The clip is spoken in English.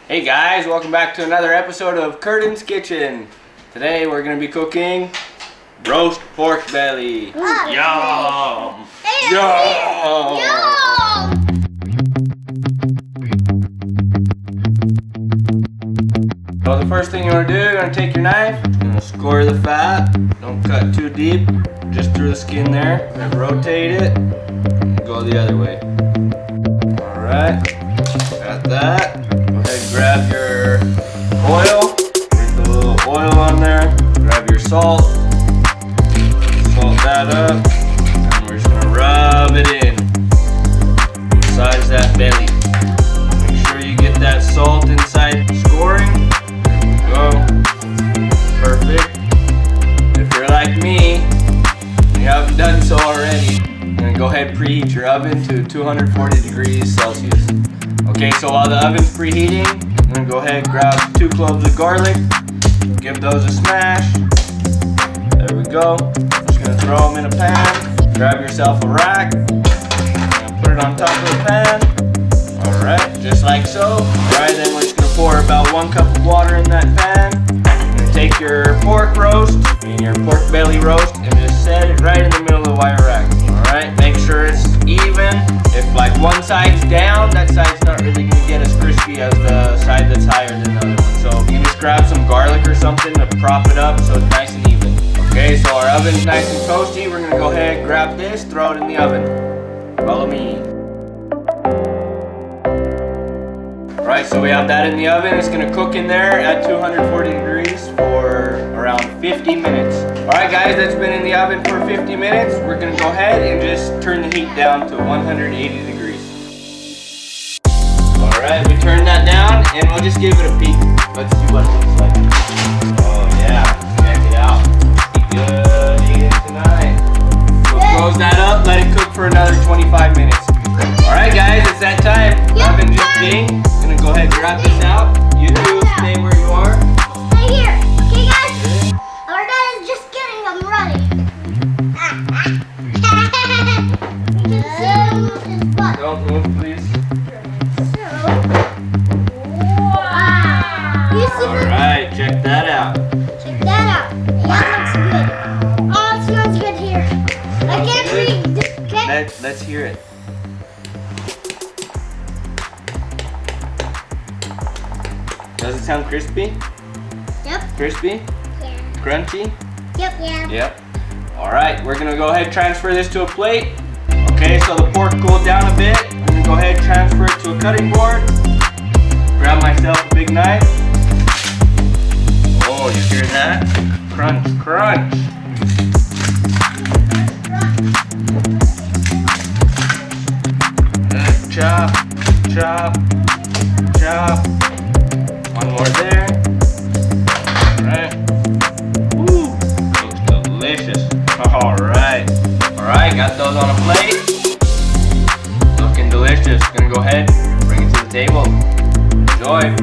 Hey guys, welcome back to another episode of Curtin's Kitchen. Today we're going to be cooking roast pork belly. Yum! Yum! So the first thing you want to do, you're going to take your knife, you're going to score the fat. Don't cut too deep, just through the skin there. And rotate it, and go the other way. Alright, got that. Go ahead and grab your oil, sprinkle a little oil on there. Grab your salt, salt that up, and we're just going to rub it in. Besides that belly. Make sure you get that salt inside scoring. There we go. Perfect. If you're like me, and you haven't done so already, you're going to go ahead and preheat your oven to 240 degrees Celsius. Okay, so while the oven's preheating, I'm going to go ahead and grab 2 cloves of garlic, give those a smash. There we go. Just going to throw them in a pan. Grab yourself a rack, and put it on top of the pan. Alright, just like so. Alright, then we're just going to pour about 1 cup of water in that pan. You're going to take your pork roast, your pork belly roast, and just set it right in the middle of the wire rack. Alright, make sure it's even. If like one side's down, that side's not really going to get as crispy as the side that's higher than the other one. So you can just grab some garlic or something to prop it up so it's nice and even. Okay, so our oven's nice and toasty. We're going to go ahead and grab this, throw it in the oven. Follow me. Alright, so we have that in the oven. It's going to cook in there at 240 degrees for around 50 minutes. Alright guys, that's been in the oven for 50 minutes. We're going to go ahead and just turn the heat down to 180 degrees. Alright, we turn that down and we'll just give it a peek. Let's see what it looks like. Oh yeah, check it out. Be good eating tonight. So close that up, let it cook for another 25 minutes. Alright guys, it's that time. Oven just dinged. Gonna go ahead and grab this out. You two stay where you are. Stay here. Okay guys? Our dad is just getting them ready. You can see him with his butt. Don't move, please. Wow. You see Alright, check that out. Check that out. That looks good. Oh, it smells good here. I can't read. Let's hear it. Does it sound crispy? Yep. Crispy? Yeah. Crunchy? Yep. Yeah. Yep. Alright, we're gonna go ahead and transfer this to a plate. Okay, so the pork cooled down a bit. I'm gonna go ahead and transfer it to a cutting board. Grab myself a big knife. Oh, you hear that? Crunch, crunch. Chop, chop, chop. One more there. Alright. Woo! Looks delicious. Alright. Alright, got those on a plate. Looking delicious. Gonna go ahead, bring it to the table. Enjoy.